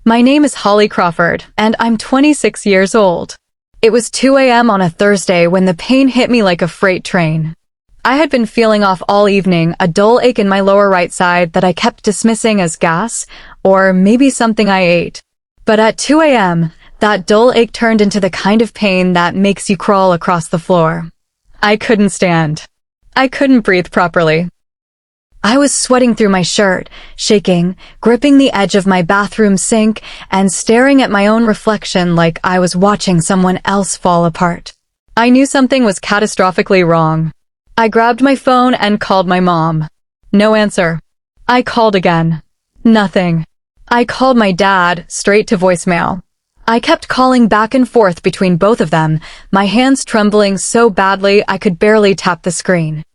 My name is Holly Crawford, and I'm 26 years old. It was 2 a.m. on a Thursday when the pain hit me like a freight train. I had been feeling off all evening, a dull ache in my lower right side that I kept dismissing as gas, or maybe something I ate. But at 2 a.m., that dull ache turned into the kind of pain that makes you crawl across the floor. I couldn't stand. I couldn't breathe properly. I was sweating through my shirt, shaking, gripping the edge of my bathroom sink, and staring at my own reflection like I was watching someone else fall apart. I knew something was catastrophically wrong. I grabbed my phone and called my mom. No answer. I called again. Nothing. I called my dad, straight to voicemail. I kept calling back and forth between both of them, my hands trembling so badly I could barely tap the screen.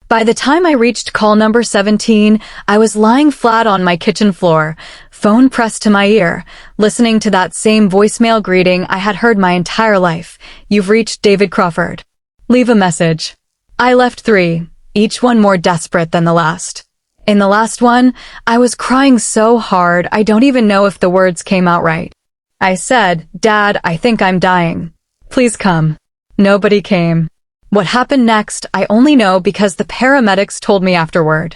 By the time I reached call number 17, I was lying flat on my kitchen floor, phone pressed to my ear, listening to that same voicemail greeting I had heard my entire life. You've reached David Crawford. Leave a message. I left 3, each one more desperate than the last. In the last one, I was crying so hard I don't even know if the words came out right. I said, Dad, I think I'm dying. Please come. Nobody came. What happened next, I only know because the paramedics told me afterward.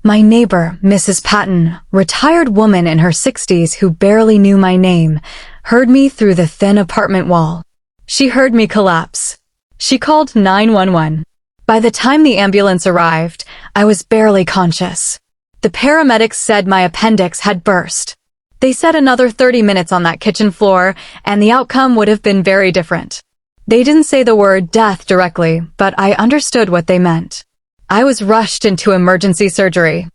My neighbor, Mrs. Patton, retired woman in her 60s who barely knew my name, heard me through the thin apartment wall. She heard me collapse. She called 911. By the time the ambulance arrived, I was barely conscious. The paramedics said my appendix had burst. They said another 30 minutes on that kitchen floor, and the outcome would have been very different. They didn't say the word death directly, but I understood what they meant. I was rushed into emergency surgery.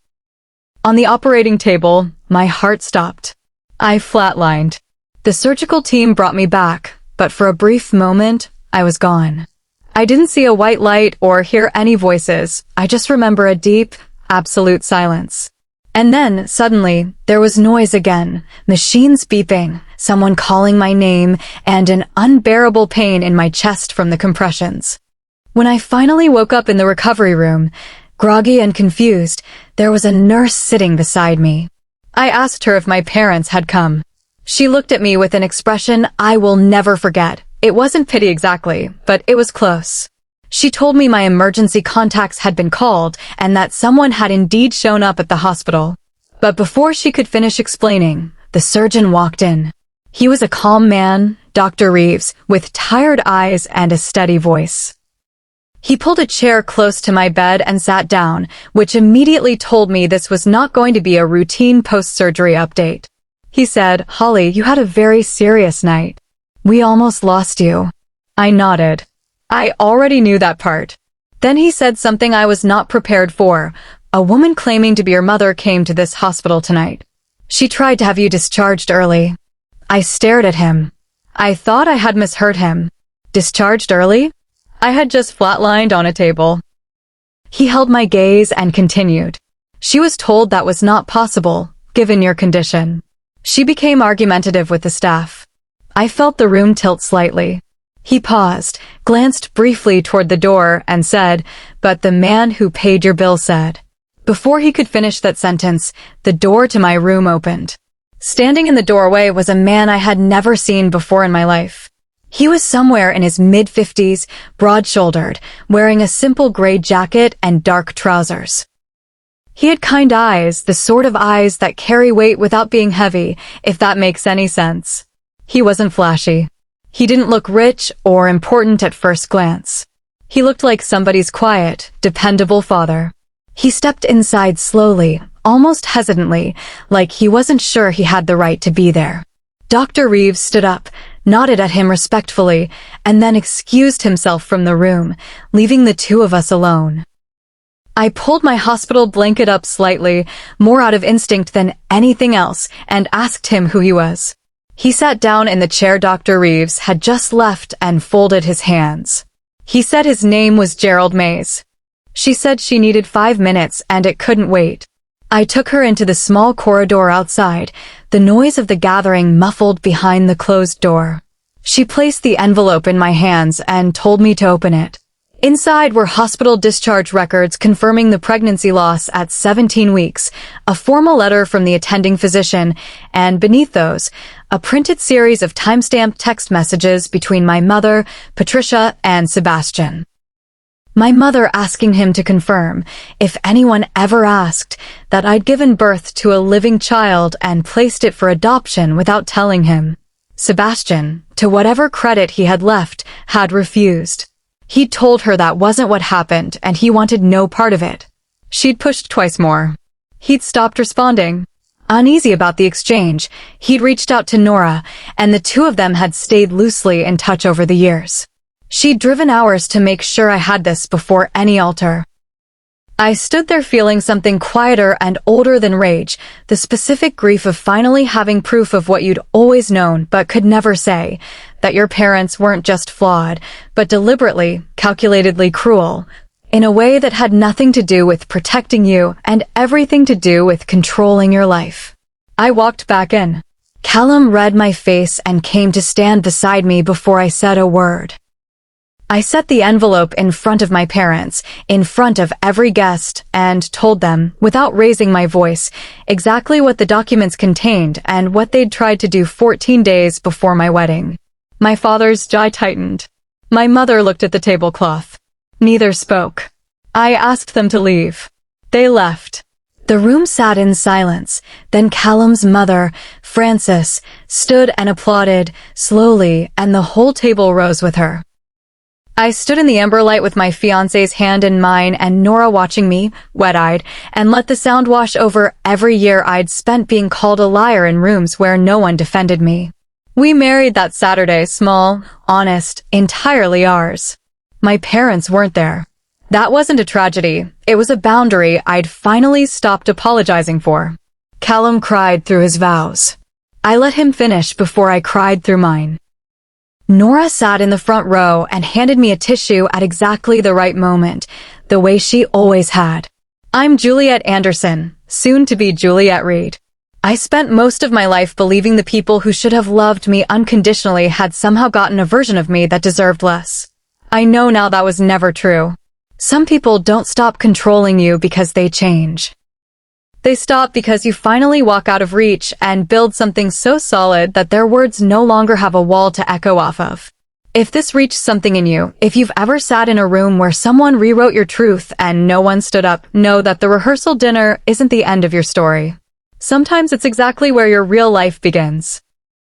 On the operating table, my heart stopped. I flatlined. The surgical team brought me back, but for a brief moment, I was gone. I didn't see a white light or hear any voices. I just remember a deep, absolute silence. And then, suddenly, there was noise again, machines beeping, someone calling my name, and an unbearable pain in my chest from the compressions. When I finally woke up in the recovery room, groggy and confused, there was a nurse sitting beside me. I asked her if my parents had come. She looked at me with an expression I will never forget. It wasn't pity exactly, but it was close. She told me my emergency contacts had been called and that someone had indeed shown up at the hospital. But before she could finish explaining, the surgeon walked in. He was a calm man, Dr. Reeves, with tired eyes and a steady voice. He pulled a chair close to my bed and sat down, which immediately told me this was not going to be a routine post-surgery update. He said, Holly, you had a very serious night. We almost lost you. I nodded. I already knew that part. Then he said something I was not prepared for. A woman claiming to be your mother came to this hospital tonight. She tried to have you discharged early. I stared at him. I thought I had misheard him. Discharged early? I had just flatlined on a table. He held my gaze and continued. She was told that was not possible, given your condition. She became argumentative with the staff. I felt the room tilt slightly. He paused, glanced briefly toward the door, and said, but the man who paid your bill said. Before he could finish that sentence, the door to my room opened. Standing in the doorway was a man I had never seen before in my life. He was somewhere in his mid-50s, broad-shouldered, wearing a simple gray jacket and dark trousers. He had kind eyes, the sort of eyes that carry weight without being heavy, if that makes any sense. He wasn't flashy. He didn't look rich or important at first glance. He looked like somebody's quiet, dependable father. He stepped inside slowly, almost hesitantly, like he wasn't sure he had the right to be there. Dr. Reeves stood up, nodded at him respectfully, and then excused himself from the room, leaving the two of us alone. I pulled my hospital blanket up slightly, more out of instinct than anything else, and asked him who he was. He sat down in the chair Dr. Reeves had just left and folded his hands. He said his name was Gerald Mays. She said she needed 5 minutes and it couldn't wait. I took her into the small corridor outside, the noise of the gathering muffled behind the closed door. She placed the envelope in my hands and told me to open it. Inside were hospital discharge records confirming the pregnancy loss at 17 weeks, a formal letter from the attending physician, and beneath those, a printed series of timestamped text messages between my mother, Patricia, and Sebastian. My mother asking him to confirm, if anyone ever asked, that I'd given birth to a living child and placed it for adoption without telling him. Sebastian, to whatever credit he had left, had refused. He'd told her that wasn't what happened and he wanted no part of it. She'd pushed twice more. He'd stopped responding. Uneasy about the exchange, he'd reached out to Nora, and the two of them had stayed loosely in touch over the years. She'd driven hours to make sure I had this before any altar. I stood there feeling something quieter and older than rage, the specific grief of finally having proof of what you'd always known but could never say, that your parents weren't just flawed, but deliberately, calculatedly cruel, in a way that had nothing to do with protecting you and everything to do with controlling your life. I walked back in. Callum read my face and came to stand beside me before I said a word. I set the envelope in front of my parents, in front of every guest, and told them, without raising my voice, exactly what the documents contained and what they'd tried to do 14 days before my wedding. My father's jaw tightened. My mother looked at the tablecloth. Neither spoke. I asked them to leave. They left. The room sat in silence. Then Callum's mother, Frances, stood and applauded, slowly, and the whole table rose with her. I stood in the amber light with my fiancé's hand in mine and Nora watching me, wet-eyed, and let the sound wash over every year I'd spent being called a liar in rooms where no one defended me. We married that Saturday, small, honest, entirely ours. My parents weren't there. That wasn't a tragedy. It was a boundary I'd finally stopped apologizing for. Callum cried through his vows. I let him finish before I cried through mine. Nora sat in the front row and handed me a tissue at exactly the right moment, the way she always had. I'm Juliet Anderson, soon to be Juliet Reed. I spent most of my life believing the people who should have loved me unconditionally had somehow gotten a version of me that deserved less. I know now that was never true. Some people don't stop controlling you because they change. They stop because you finally walk out of reach and build something so solid that their words no longer have a wall to echo off of. If this reached something in you, if you've ever sat in a room where someone rewrote your truth and no one stood up, know that the rehearsal dinner isn't the end of your story. Sometimes it's exactly where your real life begins.